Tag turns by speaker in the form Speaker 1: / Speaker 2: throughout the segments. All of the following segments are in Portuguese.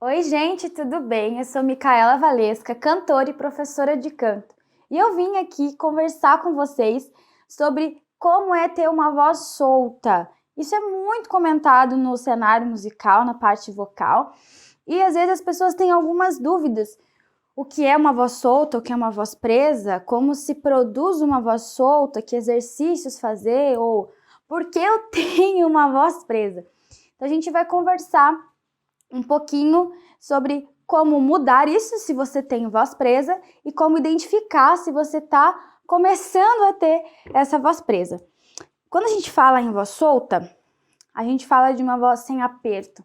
Speaker 1: Oi, gente, tudo bem? Eu sou Micaela Valesca, cantora e professora de canto. E eu vim aqui conversar com vocês sobre como é ter uma voz solta. Isso é muito comentado no cenário musical, na parte vocal, e às vezes as pessoas têm algumas dúvidas. O que é uma voz solta, o que é uma voz presa, como se produz uma voz solta, que exercícios fazer, ou por que eu tenho uma voz presa? Então a gente vai conversar um pouquinho sobre como mudar isso se você tem voz presa e como identificar se você está começando a ter essa voz presa. Quando a gente fala em voz solta, a gente fala de uma voz sem aperto.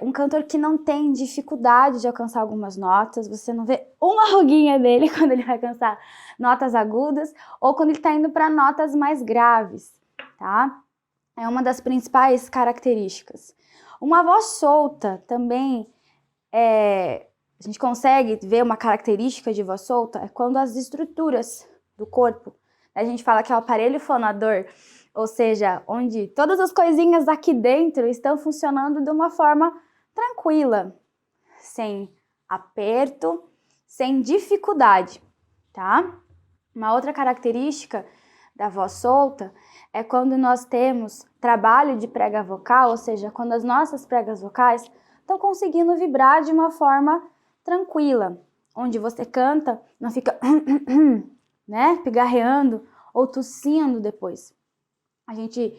Speaker 1: Um cantor que não tem dificuldade de alcançar algumas notas, você não vê uma ruguinha dele quando ele vai alcançar notas agudas ou quando ele está indo para notas mais graves, tá? É uma das principais características. Uma voz solta também, a gente consegue ver uma característica de voz solta, é quando as estruturas do corpo, a gente fala que é o aparelho fonador, ou seja, onde todas as coisinhas aqui dentro estão funcionando de uma forma tranquila, sem aperto, sem dificuldade, tá? Uma outra característica da voz solta é quando nós temos trabalho de prega vocal, ou seja, quando as nossas pregas vocais estão conseguindo vibrar de uma forma tranquila, onde você canta, não fica né, pigarreando ou tossindo depois. A gente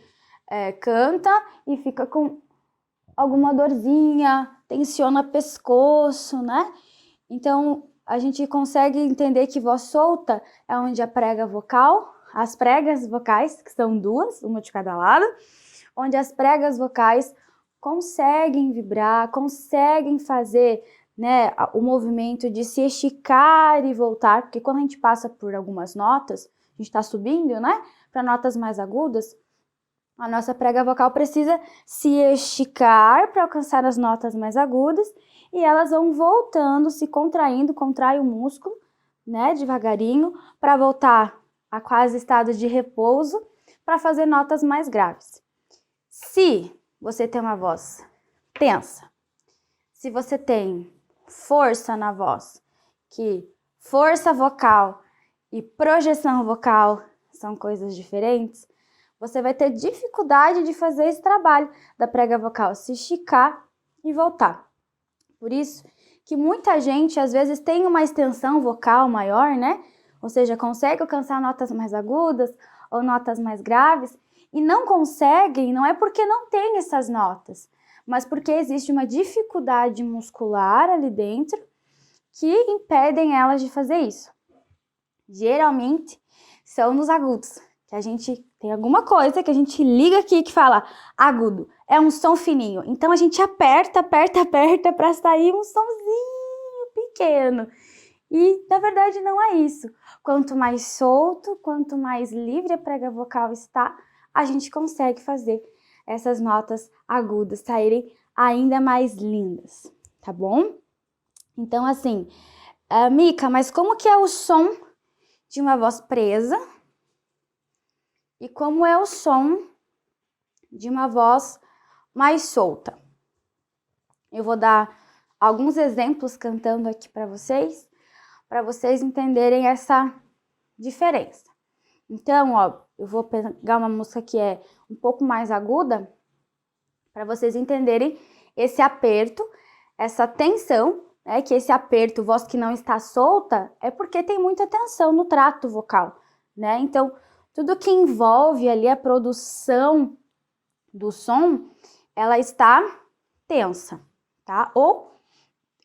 Speaker 1: canta e fica com alguma dorzinha, tensiona pescoço, né? Então, a gente consegue entender que voz solta é onde a prega vocal, as pregas vocais, que são duas, uma de cada lado, onde as pregas vocais conseguem vibrar, conseguem fazer, né, o movimento de se esticar e voltar, porque quando a gente passa por algumas notas, a gente está subindo, né, para notas mais agudas, a nossa prega vocal precisa se esticar para alcançar as notas mais agudas e elas vão voltando, se contraindo, contrai o músculo, né, devagarinho, para voltar a quase estado de repouso, para fazer notas mais graves. Se você tem uma voz tensa, se você tem força na voz, que força vocal e projeção vocal são coisas diferentes, você vai ter dificuldade de fazer esse trabalho da prega vocal se esticar e voltar. Por isso que muita gente às vezes tem uma extensão vocal maior, né? Ou seja, consegue alcançar notas mais agudas ou notas mais graves e não conseguem, não é porque não tem essas notas, mas porque existe uma dificuldade muscular ali dentro que impedem elas de fazer isso. Geralmente são nos agudos, que a gente tem alguma coisa que a gente liga aqui que fala agudo, é um som fininho. Então a gente aperta para sair um sonzinho pequeno. E na verdade não é isso. Quanto mais solto, quanto mais livre a prega vocal está, a gente consegue fazer essas notas agudas saírem ainda mais lindas, tá bom? Então assim, Mica, mas como que é o som de uma voz presa e como é o som de uma voz mais solta? Eu vou dar alguns exemplos cantando aqui para vocês entenderem essa diferença. Então, ó, eu vou pegar uma música que é um pouco mais aguda para vocês entenderem esse aperto, essa tensão, né? Que esse aperto, voz que não está solta, é porque tem muita tensão no trato vocal, né? Então, tudo que envolve ali a produção do som, ela está tensa, tá? Ou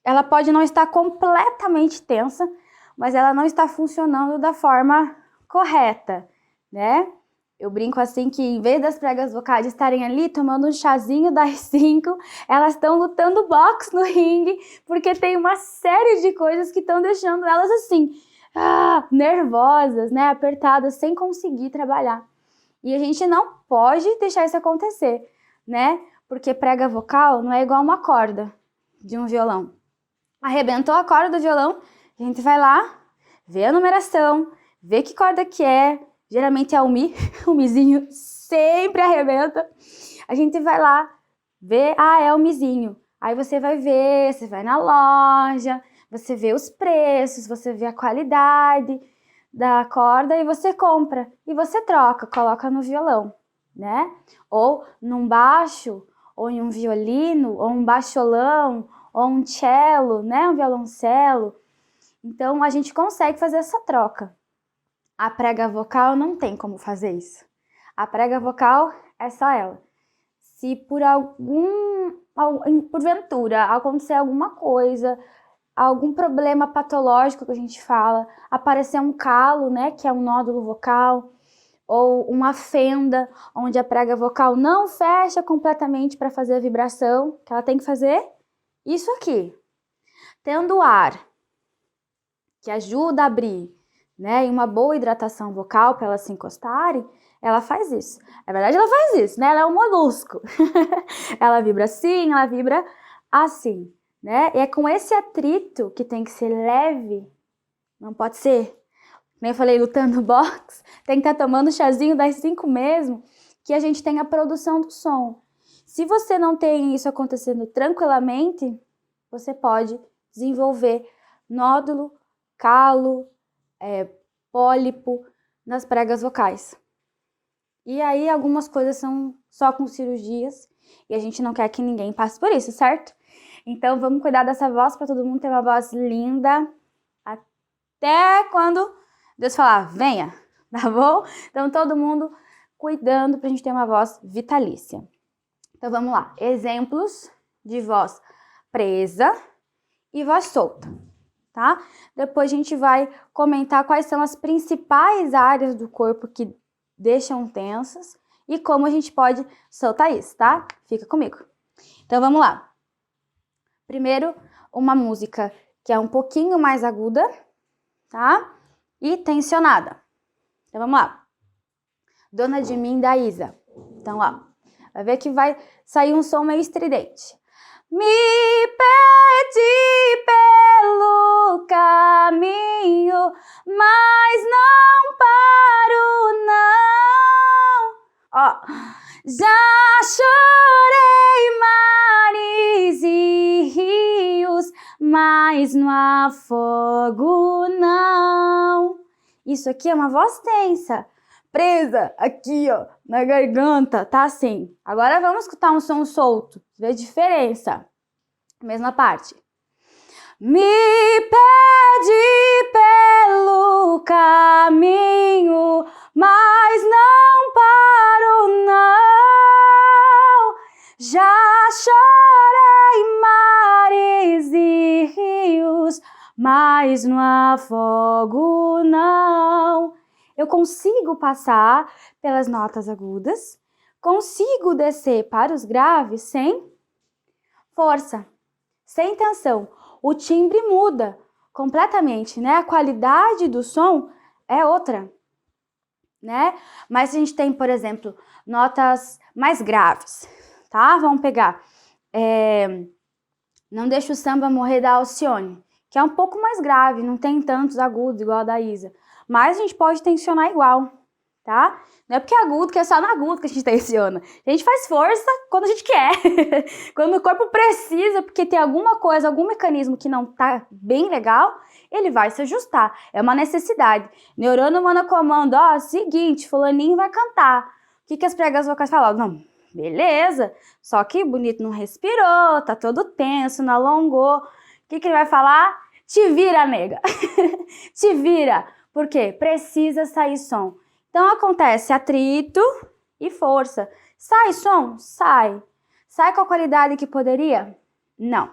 Speaker 1: ela pode não estar completamente tensa, mas ela não está funcionando da forma correta, né? Eu brinco assim que em vez das pregas vocais estarem ali tomando um chazinho das 5, elas estão lutando boxe no ringue, porque tem uma série de coisas que estão deixando elas assim, nervosas, né? Apertadas, sem conseguir trabalhar. E a gente não pode deixar isso acontecer, né? Porque prega vocal não é igual uma corda de um violão. Arrebentou a corda do violão, a gente vai lá, vê a numeração, vê que corda que é, geralmente é o Mi, o Mizinho sempre arrebenta. A gente vai lá, vê, é o Mizinho. Aí você vai ver, você vai na loja, você vê os preços, você vê a qualidade da corda e você compra. E você troca, coloca no violão, né? Ou num baixo, ou em um violino, ou um baixolão, ou um cello, né? Um violoncelo. Então, a gente consegue fazer essa troca. A prega vocal não tem como fazer isso. A prega vocal é só ela. Se porventura acontecer alguma coisa, algum problema patológico que a gente fala, aparecer um calo, né, que é um nódulo vocal, ou uma fenda onde a prega vocal não fecha completamente para fazer a vibração, que ela tem que fazer isso aqui. Tendo ar, que ajuda a abrir, né, e uma boa hidratação vocal para elas se encostarem, ela faz isso. Na verdade, ela faz isso, né? Ela é um molusco. Ela vibra assim, ela vibra assim, né? E é com esse atrito que tem que ser leve, não pode ser, nem eu falei, lutando boxe, tem que estar tomando chazinho das 5 mesmo, que a gente tem a produção do som. Se você não tem isso acontecendo tranquilamente, você pode desenvolver nódulo, calo, pólipo nas pregas vocais. E aí algumas coisas são só com cirurgias e a gente não quer que ninguém passe por isso, certo? Então vamos cuidar dessa voz para todo mundo ter uma voz linda até quando Deus falar, venha, tá bom? Então todo mundo cuidando para a gente ter uma voz vitalícia. Então vamos lá, exemplos de voz presa e voz solta, tá? Depois a gente vai comentar quais são as principais áreas do corpo que deixam tensas e como a gente pode soltar isso, tá? Fica comigo. Então vamos lá. Primeiro, uma música que é um pouquinho mais aguda, tá? E tensionada. Então vamos lá. Dona de Mim, da Isa. Então, ó, vai ver que vai sair um som meio estridente. Me perdi pelo caminho, mas não paro, não. Ó, já chorei mares e rios, mas no afogo não. Isso aqui é uma voz tensa, presa aqui, ó, na garganta, tá assim. Agora vamos escutar um som solto, vê a diferença. Mesma parte. Me pede pelo caminho, mas não paro, não. Já chorei mares e rios, mas no afogo não. Eu consigo passar pelas notas agudas, consigo descer para os graves sem força, sem tensão. O timbre muda completamente, né? A qualidade do som é outra, né? Mas a gente tem, por exemplo, notas mais graves, tá? Vamos pegar Não Deixa o Samba Morrer, da Alcione, que é um pouco mais grave, não tem tantos agudos igual a da Isa. Mas a gente pode tensionar igual, tá? Não é porque é agudo que é só no agudo que a gente tensiona. A gente faz força quando a gente quer. Quando o corpo precisa, porque tem alguma coisa, algum mecanismo que não tá bem legal, ele vai se ajustar. É uma necessidade. Neurônio manda comando, ó, seguinte, fulaninho vai cantar. O que as pregas vocais falam? Não, beleza, só que o bonito não respirou, tá todo tenso, não alongou. O que ele vai falar? Te vira, nega. Te vira. Por quê? Precisa sair som. Então acontece atrito e força. Sai som? Sai. Sai com a qualidade que poderia? Não.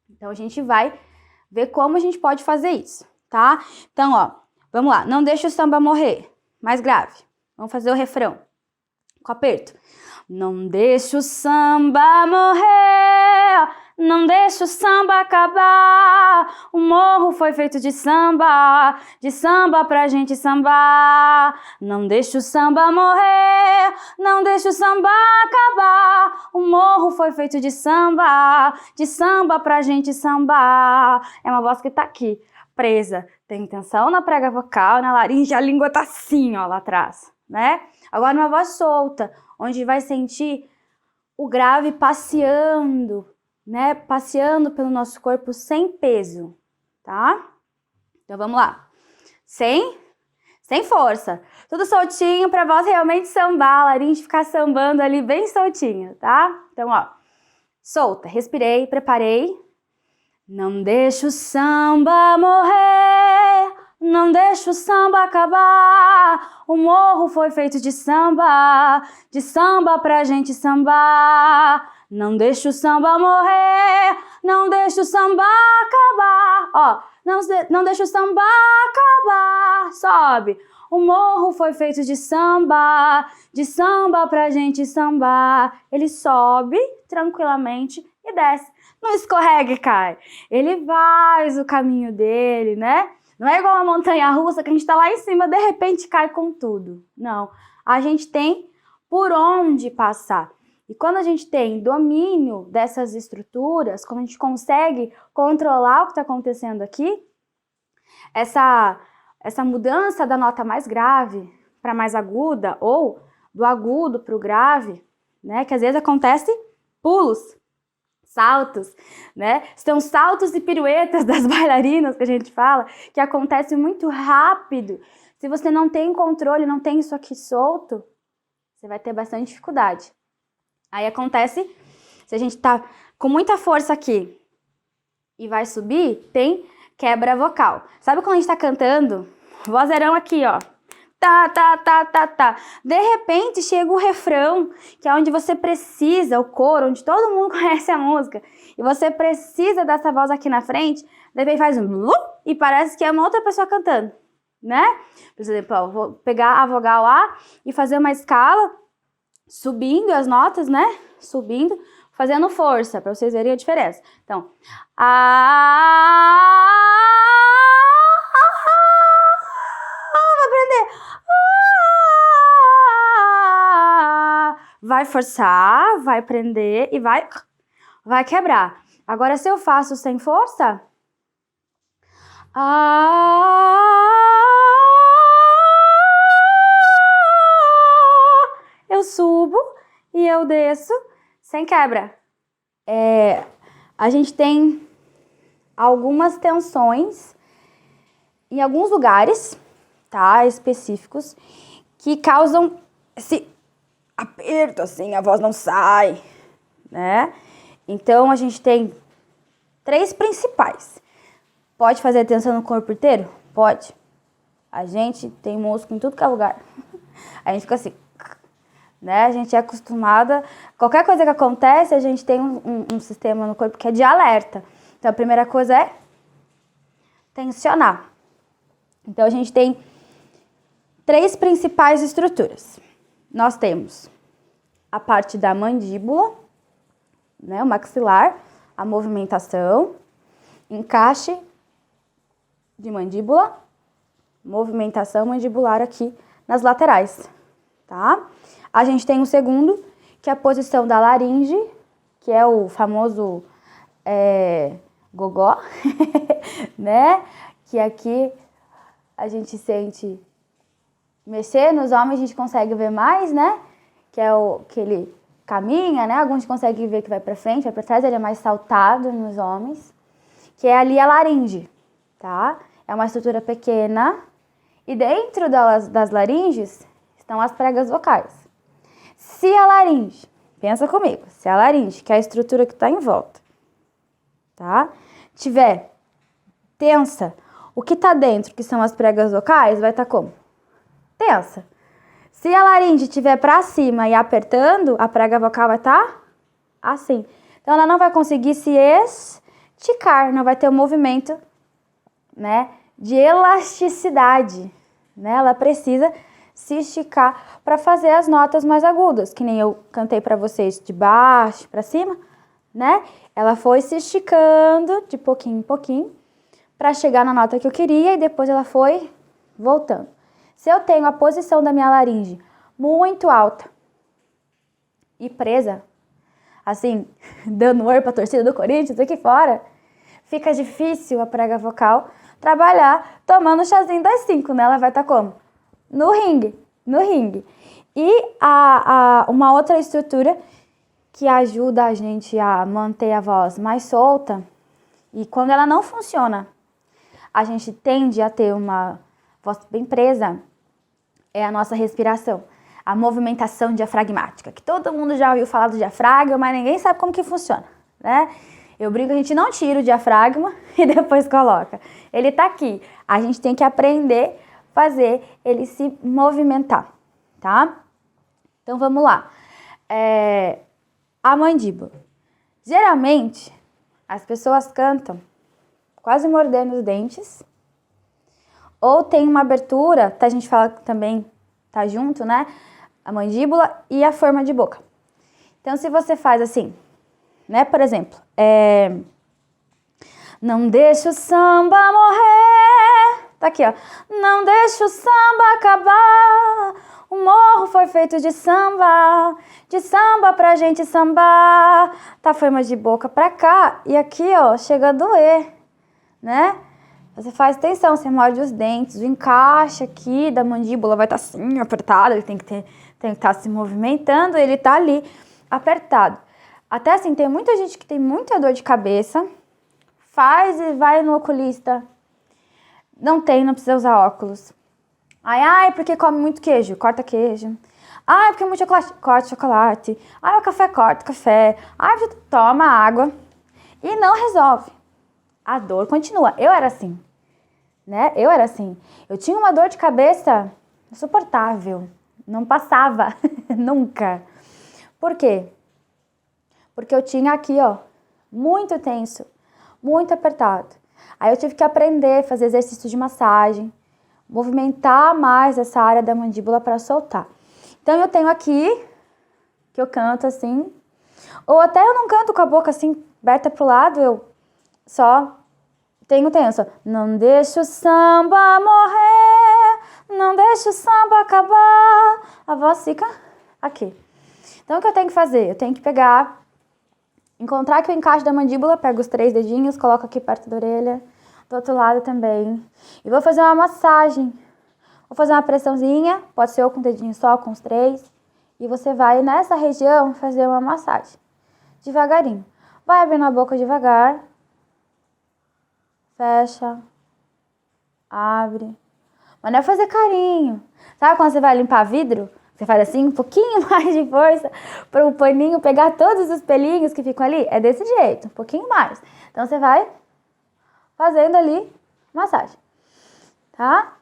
Speaker 1: Então a gente vai ver como a gente pode fazer isso, tá? Então, ó, vamos lá. Não deixa o samba morrer. Mais grave. Vamos fazer o refrão. Com aperto. Não deixa o samba morrer, não deixa o samba acabar. O morro foi feito de samba pra gente sambar. Não deixa o samba morrer, não deixa o samba acabar. O morro foi feito de samba pra gente sambar. É uma voz que tá aqui, presa. Tem tensão na prega vocal, na laringe, a língua tá assim, ó, lá atrás, né? Agora uma voz solta, onde vai sentir o grave passeando, né, passeando pelo nosso corpo sem peso, tá? Então vamos lá. Sem força. Tudo soltinho pra voz realmente sambar, a laringe ficar sambando ali bem soltinho, tá? Então, ó, solta, respirei, preparei. Não deixa o samba morrer, não deixa o samba acabar. O morro foi feito de samba pra gente sambar. Não deixa o samba morrer, não deixa o samba acabar. Ó, não deixa o samba acabar. Sobe. O morro foi feito de samba pra gente sambar. Ele sobe tranquilamente e desce. Não escorrega e cai. Ele faz o caminho dele, né? Não é igual uma montanha-russa que a gente tá lá em cima, de repente cai com tudo. Não. A gente tem por onde passar. E quando a gente tem domínio dessas estruturas, quando a gente consegue controlar o que está acontecendo aqui, essa mudança da nota mais grave para mais aguda ou do agudo para o grave, né? Que às vezes acontece pulos, saltos, né? São saltos e piruetas das bailarinas que a gente fala, que acontece muito rápido. Se você não tem controle, não tem isso aqui solto, você vai ter bastante dificuldade. Aí acontece, se a gente tá com muita força aqui e vai subir, tem quebra vocal. Sabe quando a gente tá cantando? Vozeirão aqui, ó. Tá, tá, tá, tá, tá. De repente chega o refrão, que é onde você precisa, o coro, onde todo mundo conhece a música, e você precisa dessa voz aqui na frente, de repente faz um e parece que é uma outra pessoa cantando, né? Por exemplo, ó, vou pegar a vogal A e fazer uma escala, subindo as notas, né? Subindo, fazendo força, para vocês verem a diferença. Então, vou aprender. Vai forçar, vai prender e vai quebrar. Agora, se eu faço sem força, eu subo e eu desço sem quebra. A gente tem algumas tensões em alguns lugares, tá, específicos, que causam esse aperto, assim, a voz não sai, né? Então, a gente tem 3 principais. Pode fazer tensão no corpo inteiro? Pode. A gente tem músculo em tudo que é lugar. A gente fica assim, né? A gente é acostumada, qualquer coisa que acontece, a gente tem um sistema no corpo que é de alerta. Então, a primeira coisa é tensionar. Então, a gente tem 3 principais estruturas. Nós temos a parte da mandíbula, né, o maxilar, a movimentação, encaixe de mandíbula, movimentação mandibular aqui nas laterais, tá? A gente tem o segundo, que é a posição da laringe, que é o famoso gogó, né? Que aqui a gente sente mexer, nos homens a gente consegue ver mais, né? Que é o que ele caminha, né? Alguns conseguem ver que vai para frente, vai para trás, ele é mais saltado nos homens. Que é ali a laringe, tá? É uma estrutura pequena e dentro das laringes estão as pregas vocais. Se a laringe, pensa comigo, se a laringe, que é a estrutura que está em volta, tá? Tiver tensa, o que está dentro, que são as pregas vocais, vai estar como? Tensa. Se a laringe estiver para cima e apertando, a prega vocal vai estar assim. Então, ela não vai conseguir se esticar, não vai ter um movimento, né, de elasticidade, né? Ela precisa se esticar para fazer as notas mais agudas, que nem eu cantei para vocês de baixo para cima, né? Ela foi se esticando de pouquinho em pouquinho para chegar na nota que eu queria e depois ela foi voltando. Se eu tenho a posição da minha laringe muito alta e presa, assim, dando oi pra torcida do Corinthians aqui fora, fica difícil a prega vocal trabalhar tomando o chazinho das 5, né? Ela vai estar como? No ringue. E uma outra estrutura que ajuda a gente a manter a voz mais solta. E quando ela não funciona, a gente tende a ter uma voz bem presa, é a nossa respiração, a movimentação diafragmática, que todo mundo já ouviu falar do diafragma, mas ninguém sabe como que funciona, né? Eu brinco que a gente não tira o diafragma e depois coloca. Ele tá aqui. A gente tem que aprender a fazer ele se movimentar, tá? Então vamos lá. A mandíbula. Geralmente, as pessoas cantam quase mordendo os dentes, ou tem uma abertura, a gente fala que também tá junto, né? A mandíbula e a forma de boca. Então, se você faz assim, né? Por exemplo, não deixa o samba morrer. Tá aqui, ó. Não deixa o samba acabar. O morro foi feito de samba pra gente sambar. Tá a forma de boca pra cá e aqui, ó, chega a doer, né? Você faz tensão, você morde os dentes, o encaixe aqui da mandíbula vai estar assim, apertado, ele tem que estar se movimentando, ele tá ali, apertado. Até assim, tem muita gente que tem muita dor de cabeça, faz e vai no oculista, não precisa usar óculos. Ai, porque come muito queijo, corta queijo. Ai, porque muito chocolate, corta chocolate. Ai, o café, corta café. Ai, toma água. E não resolve. A dor continua. Eu era assim, né? Eu tinha uma dor de cabeça insuportável. Não passava, nunca. Por quê? Porque eu tinha aqui, ó, muito tenso, muito apertado. Aí eu tive que aprender a fazer exercício de massagem, movimentar mais essa área da mandíbula para soltar. Então eu tenho aqui, que eu canto assim, ou até eu não canto com a boca assim, aberta pro lado, eu só tenho tenso. Não deixa o samba morrer, não deixa o samba acabar. A voz fica aqui. Então o que eu tenho que fazer? Eu tenho que pegar, encontrar aqui o encaixe da mandíbula, pego os 3 dedinhos, coloco aqui perto da orelha, do outro lado também. E vou fazer uma massagem. Vou fazer uma pressãozinha, pode ser ou com o dedinho só, com os 3. E você vai nessa região fazer uma massagem. Devagarinho. Vai abrindo a boca devagar. Fecha. Abre. Mas não é fazer carinho. Sabe quando você vai limpar vidro? Você faz assim, um pouquinho mais de força para o paninho pegar todos os pelinhos que ficam ali? É desse jeito, um pouquinho mais. Então você vai fazendo ali massagem, tá?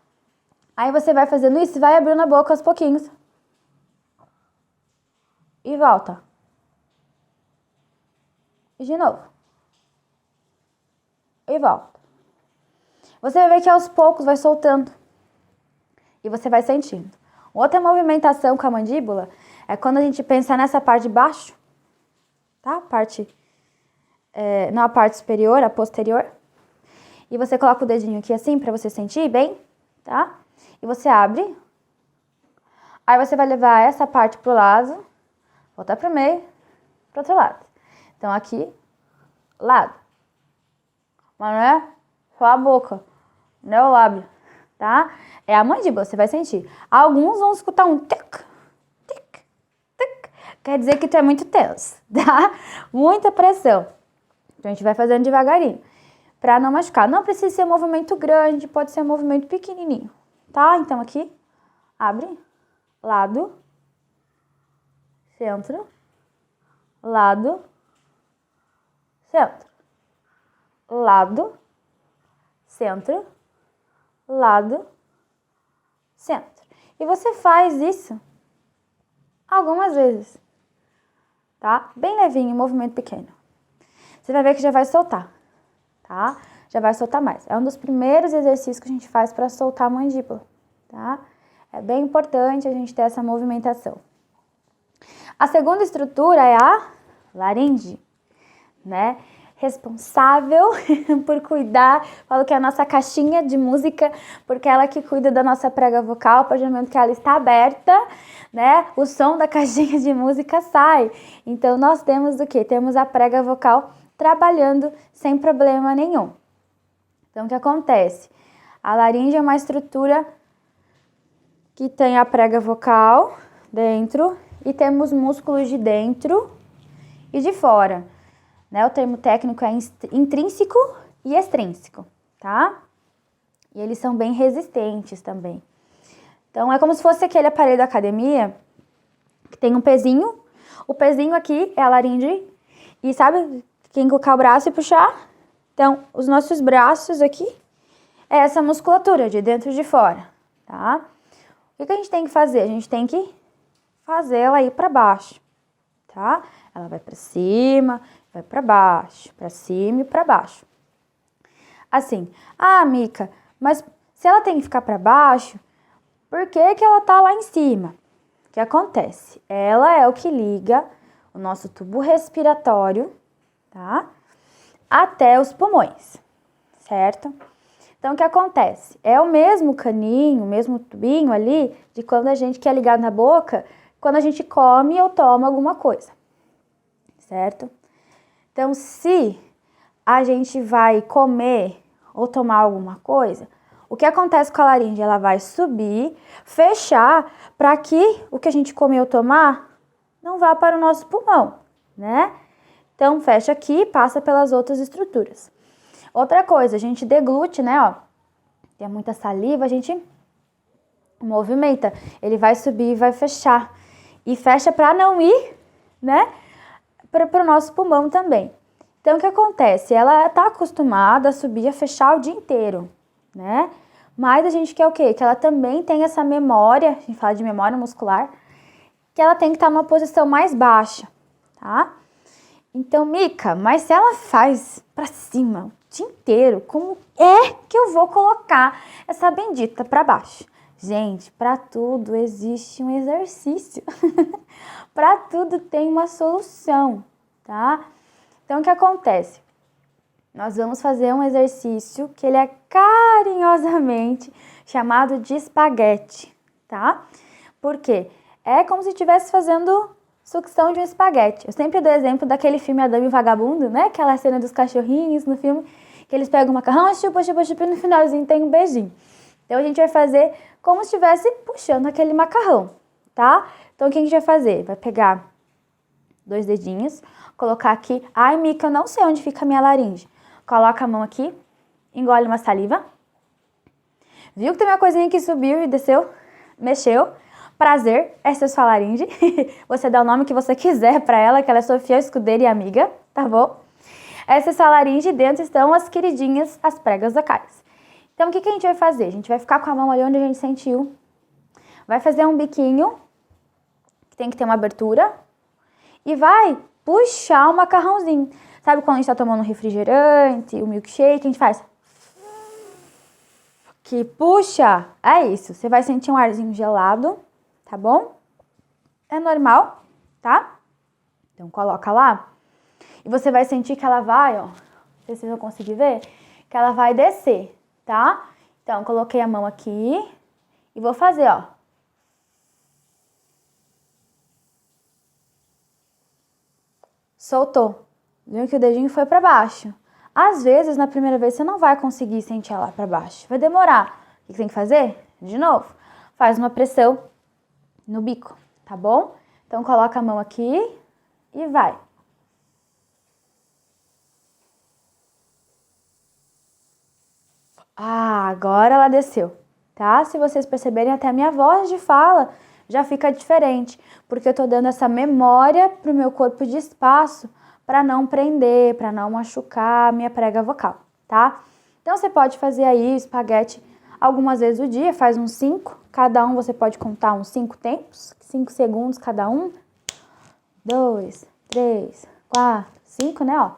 Speaker 1: Aí você vai fazendo isso e vai abrindo a boca aos pouquinhos. E volta. E de novo. E volta. Você vai ver que aos poucos vai soltando. E você vai sentindo. Outra movimentação com a mandíbula é quando a gente pensa nessa parte de baixo, tá? Não a parte superior, a posterior. E você coloca o dedinho aqui assim pra você sentir bem, tá? E você abre. Aí você vai levar essa parte pro lado, voltar pro meio, pro outro lado. Então aqui, lado. Mas não é só a boca, não é o lábio, tá? É a mandíbula, você vai sentir. Alguns vão escutar um tic, tic, tic. Quer dizer que tu é muito tenso, tá? Muita pressão. Então a gente vai fazendo devagarinho, pra não machucar. Não precisa ser um movimento grande, pode ser um movimento pequenininho, tá? Então aqui, abre, lado, centro, lado, centro, lado, centro, lado, centro. E você faz isso algumas vezes, tá? Bem levinho, movimento pequeno. Você vai ver que já vai soltar, tá? Já vai soltar mais. É um dos primeiros exercícios que a gente faz para soltar a mandíbula, tá? É bem importante a gente ter essa movimentação. A segunda estrutura é a laringe, né? Responsável por cuidar, falo que é a nossa caixinha de música, porque é ela que cuida da nossa prega vocal, a partir do momento que ela está aberta, né, o som da caixinha de música sai. Então nós temos o quê? Temos a prega vocal trabalhando sem problema nenhum. Então o que acontece? A laringe é uma estrutura que tem a prega vocal dentro e temos músculos de dentro e de fora, né? O termo técnico é intrínseco e extrínseco, tá? E eles são bem resistentes também. Então, é como se fosse aquele aparelho da academia que tem um pezinho. O pezinho aqui é a laringe. E sabe quem colocar o braço e puxar? Então, os nossos braços aqui é essa musculatura de dentro e de fora, tá? O que a gente tem que fazer? A gente tem que fazer ela ir para baixo, tá? Ela vai para cima, vai para baixo, para cima e para baixo. Assim, Mica, mas se ela tem que ficar para baixo, por que que ela tá lá em cima? O que acontece? Ela é o que liga o nosso tubo respiratório, tá? Até os pulmões, certo? Então, o que acontece? É o mesmo caninho, o mesmo tubinho ali de quando a gente quer ligar na boca, quando a gente come ou toma alguma coisa, certo? Então, se a gente vai comer ou tomar alguma coisa, o que acontece com a laringe? Ela vai subir, fechar, para que o que a gente comer ou tomar não vá para o nosso pulmão, né? Então, fecha aqui e passa pelas outras estruturas. Outra coisa, a gente deglute, né, ó. Tem muita saliva, a gente movimenta. Ele vai subir e vai fechar. E fecha para não ir, né, para o nosso pulmão também. Então, o que acontece? Ela está acostumada a subir e a fechar o dia inteiro, né? Mas a gente quer o quê? Que ela também tenha essa memória, a gente fala de memória muscular, que ela tem que estar numa posição mais baixa, tá? Então, Mica, mas se ela faz para cima o dia inteiro, como é que eu vou colocar essa bendita para baixo? Gente, para tudo existe um exercício. Para tudo tem uma solução, tá? Então, o que acontece? Nós vamos fazer um exercício que ele é carinhosamente chamado de espaguete, tá? Por quê? É como se estivesse fazendo sucção de um espaguete. Eu sempre dou exemplo daquele filme A Dama e o Vagabundo, né? Aquela cena dos cachorrinhos no filme, que eles pegam o macarrão, chupa, chupa, chupa, e no finalzinho tem um beijinho. Então, a gente vai fazer como se estivesse puxando aquele macarrão, tá? Então, o que a gente vai fazer? Vai pegar 2 dedinhos, colocar aqui. Ai, Mica, eu não sei onde fica a minha laringe. Coloca a mão aqui, engole uma saliva. Viu que tem uma coisinha que subiu e desceu? Mexeu. Prazer, essa é a sua laringe. Você dá o nome que você quiser para ela, que ela é sua fiel escudeira e amiga, tá bom? Essa é a sua laringe, dentro estão as queridinhas, as pregas vocais. Então, o que a gente vai fazer? A gente vai ficar com a mão ali onde a gente sentiu. Vai fazer um biquinho, que tem que ter uma abertura. E vai puxar o macarrãozinho. Sabe quando a gente tá tomando um refrigerante, o milkshake, a gente faz... Que puxa, é isso. Você vai sentir um arzinho gelado, tá bom? É normal, tá? Então, coloca lá. E você vai sentir que ela vai, ó. Não sei se vocês vão conseguir ver. Que ela vai descer, tá? Então, coloquei a mão aqui e vou fazer, ó. Soltou. Viu que o dedinho foi pra baixo. Às vezes, na primeira vez, você não vai conseguir sentir ela pra baixo. Vai demorar. O que tem que fazer? De novo. Faz uma pressão no bico, tá bom? Então, coloca a mão aqui e vai. Agora ela desceu, tá? Se vocês perceberem, até a minha voz de fala já fica diferente, porque eu tô dando essa memória pro meu corpo de espaço para não prender, para não machucar a minha prega vocal, tá? Então, você pode fazer aí o espaguete algumas vezes o dia, faz uns 5, cada um você pode contar uns 5 tempos, 5 segundos cada um. 2, 3, 4, 5, né, ó.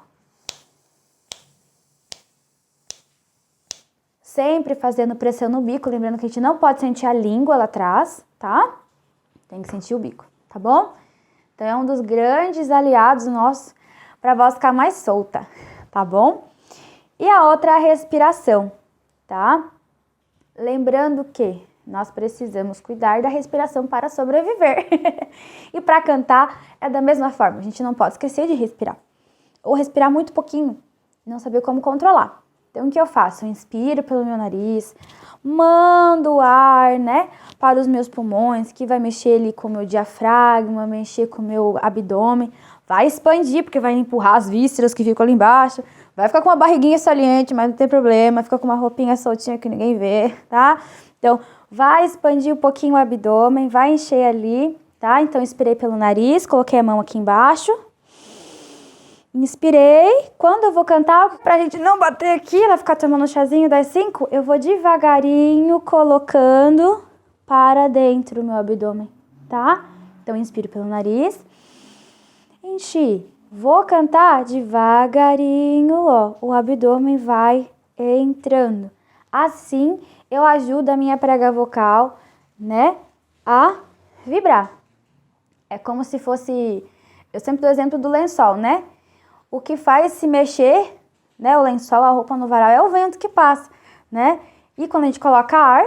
Speaker 1: Sempre fazendo pressão no bico, lembrando que a gente não pode sentir a língua lá atrás, tá? Tem que sentir o bico, tá bom? Então, é um dos grandes aliados nossos para a voz ficar mais solta, tá bom? E a outra é a respiração, tá? Lembrando que nós precisamos cuidar da respiração para sobreviver. E para cantar é da mesma forma, a gente não pode esquecer de respirar. Ou respirar muito pouquinho, não saber como controlar. Então, o que eu faço? Eu inspiro pelo meu nariz, mando o ar, né, para os meus pulmões, que vai mexer ali com o meu diafragma, mexer com o meu abdômen, vai expandir, porque vai empurrar as vísceras que ficam ali embaixo. Vai ficar com uma barriguinha saliente, mas não tem problema. Fica com uma roupinha soltinha que ninguém vê, tá? Então, vai expandir um pouquinho o abdômen, vai encher ali, tá? Então, inspirei pelo nariz, coloquei a mão aqui embaixo. Inspirei. Quando eu vou cantar, pra gente não bater aqui, ela ficar tomando um chazinho das 5, eu vou devagarinho colocando para dentro o meu abdômen, tá? Então, inspiro pelo nariz. Enchi. Vou cantar devagarinho, ó. O abdômen vai entrando. Assim, eu ajudo a minha prega vocal, né, a vibrar. É como se fosse... Eu sempre dou o exemplo do lençol, né? O que faz se mexer, né, o lençol, a roupa no varal, é o vento que passa, né? E quando a gente coloca ar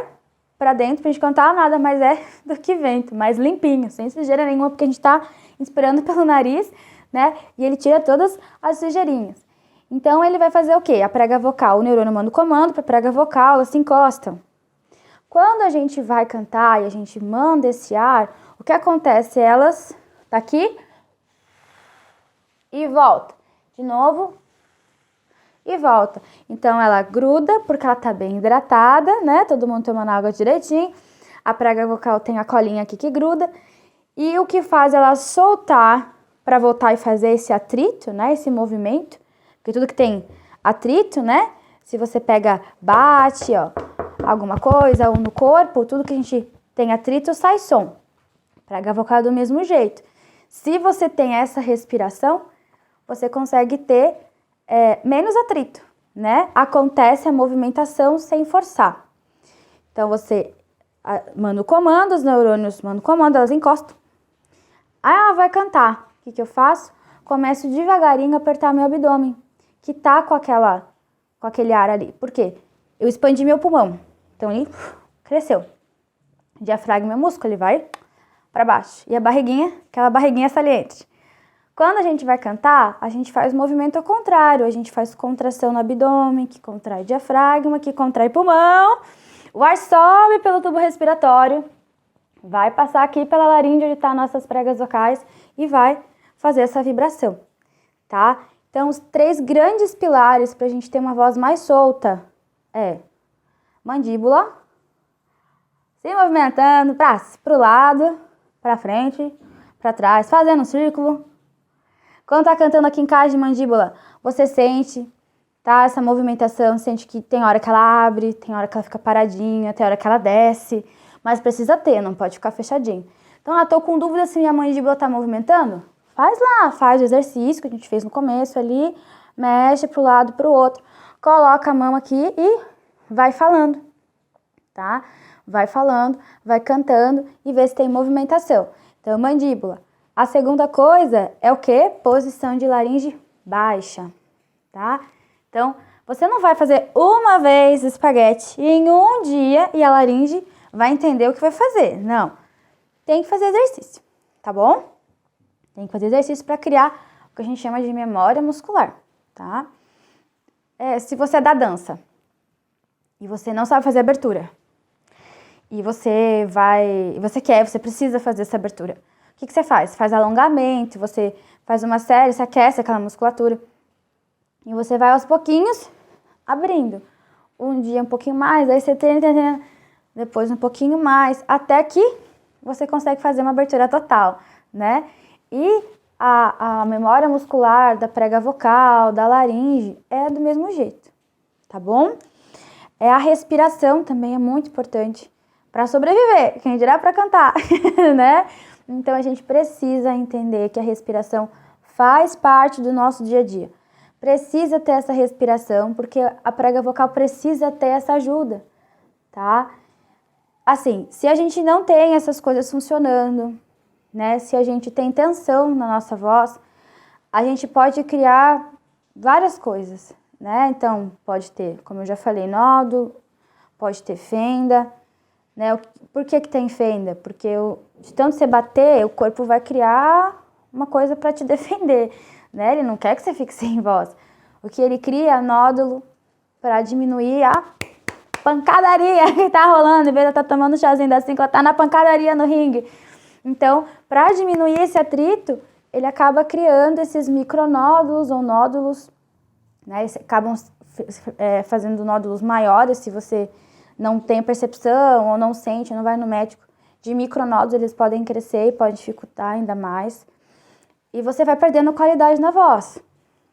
Speaker 1: pra dentro, pra gente cantar, nada mais é do que vento, mais limpinho, sem sujeira nenhuma, porque a gente tá inspirando pelo nariz, né? E ele tira todas as sujeirinhas. Então, ele vai fazer o quê? A prega vocal, o neurônio manda o comando pra prega vocal, elas se encostam. Quando a gente vai cantar e a gente manda esse ar, o que acontece? Elas, tá aqui, e volta. De novo, e volta. Então, ela gruda, porque ela tá bem hidratada, né? Todo mundo tomando água direitinho. A prega vocal tem a colinha aqui que gruda. E o que faz ela soltar para voltar e fazer esse atrito, né? Esse movimento. Porque tudo que tem atrito, né? Se você pega, bate, ó, alguma coisa, ou no corpo, tudo que a gente tem atrito, sai som. Prega vocal do mesmo jeito. Se você tem essa respiração, você consegue ter menos atrito, né? Acontece a movimentação sem forçar. Então, você manda o comando, os neurônios mandam o comando, elas encostam. Ah, vai cantar. O que eu faço? Começo devagarinho a apertar meu abdômen, que tá com aquele ar ali. Por quê? Eu expandi meu pulmão. Então, ele cresceu. O diafragma é músculo, ele vai para baixo. E a barriguinha, aquela barriguinha saliente. Quando a gente vai cantar, a gente faz o movimento ao contrário. A gente faz contração no abdômen, que contrai o diafragma, que contrai o pulmão. O ar sobe pelo tubo respiratório, vai passar aqui pela laringe, onde estão nossas pregas vocais, e vai fazer essa vibração, tá? Então, os 3 grandes pilares para a gente ter uma voz mais solta é mandíbula, se movimentando para o lado, para frente, para trás, fazendo um círculo. Quando tá cantando aqui em casa de mandíbula, você sente, tá? Essa movimentação, sente que tem hora que ela abre, tem hora que ela fica paradinha, tem hora que ela desce, mas precisa ter, não pode ficar fechadinho. Então, tô com dúvida se minha mandíbula tá movimentando? Faz lá, faz o exercício que a gente fez no começo ali, mexe pro lado, pro outro, coloca a mão aqui e vai falando, tá? Vai falando, vai cantando e vê se tem movimentação. Então, mandíbula. A segunda coisa é o quê? Posição de laringe baixa, tá? Então, você não vai fazer uma vez espaguete em um dia e a laringe vai entender o que vai fazer. Não. Tem que fazer exercício, tá bom? Tem que fazer exercício para criar o que a gente chama de memória muscular, tá? Se você é da dança e você não sabe fazer abertura e você precisa fazer essa abertura, o que você faz? Faz alongamento, você faz uma série, você aquece aquela musculatura e você vai aos pouquinhos abrindo. Um dia um pouquinho mais, aí você treina, depois um pouquinho mais, até que você consegue fazer uma abertura total, né? E a memória muscular da prega vocal, da laringe, é do mesmo jeito, tá bom? A respiração também é muito importante para sobreviver, quem dirá para cantar, né? Então, a gente precisa entender que a respiração faz parte do nosso dia a dia. Precisa ter essa respiração, porque a prega vocal precisa ter essa ajuda, tá? Assim, se a gente não tem essas coisas funcionando, né? Se a gente tem tensão na nossa voz, a gente pode criar várias coisas, né? Então, pode ter, como eu já falei, nódulo, pode ter fenda, né? Por que tem fenda? Porque de tanto você bater, o corpo vai criar uma coisa para te defender, né? Ele não quer que você fique sem voz. O que ele cria é nódulo para diminuir a pancadaria que tá rolando, em vez de estar tomando um chazinho das 5, tá na pancadaria no ringue. Então, para diminuir esse atrito, ele acaba criando esses micronódulos ou nódulos, né? Eles acabam fazendo nódulos maiores se você não tem percepção ou não sente, não vai no médico. De micronódulos eles podem crescer e podem dificultar ainda mais. E você vai perdendo qualidade na voz,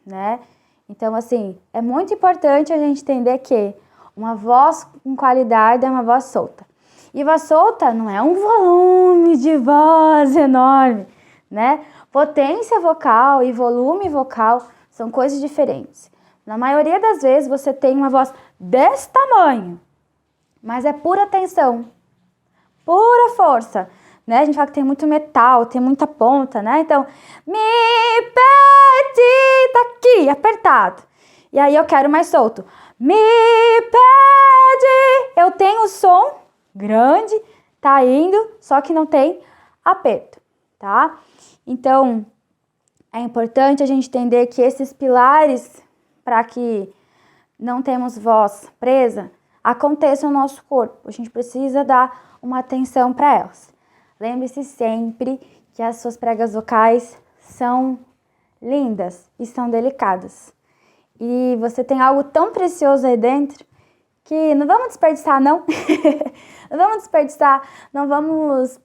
Speaker 1: né? Então, assim, é muito importante a gente entender que uma voz com qualidade é uma voz solta. E voz solta não é um volume de voz enorme, né? Potência vocal e volume vocal são coisas diferentes. Na maioria das vezes você tem uma voz desse tamanho, mas é pura tensão, pura força, né? A gente fala que tem muito metal, tem muita ponta, né? Então, me pede, tá aqui, apertado. E aí eu quero mais solto. Me pede, eu tenho o som grande, tá indo, só que não tem aperto, tá? Então, é importante a gente entender que esses pilares, para que não temos voz presa, aconteçam no nosso corpo. A gente precisa dar uma atenção para elas. Lembre-se sempre que as suas pregas vocais são lindas e são delicadas. E você tem algo tão precioso aí dentro que não vamos desperdiçar, não. Não vamos desperdiçar, não vamos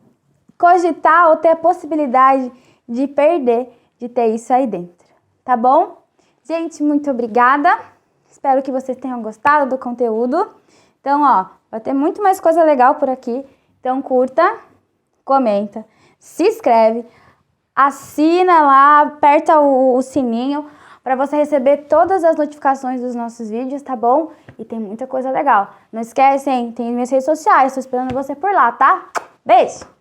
Speaker 1: cogitar ou ter a possibilidade de perder, de ter isso aí dentro. Tá bom? Gente, muito obrigada. Espero que vocês tenham gostado do conteúdo. Então, ó, vai ter muito mais coisa legal por aqui. Então, curta, comenta, se inscreve, assina lá, aperta o sininho para você receber todas as notificações dos nossos vídeos, tá bom? E tem muita coisa legal. Não esquece, hein? Tem minhas redes sociais, tô esperando você por lá, tá? Beijo!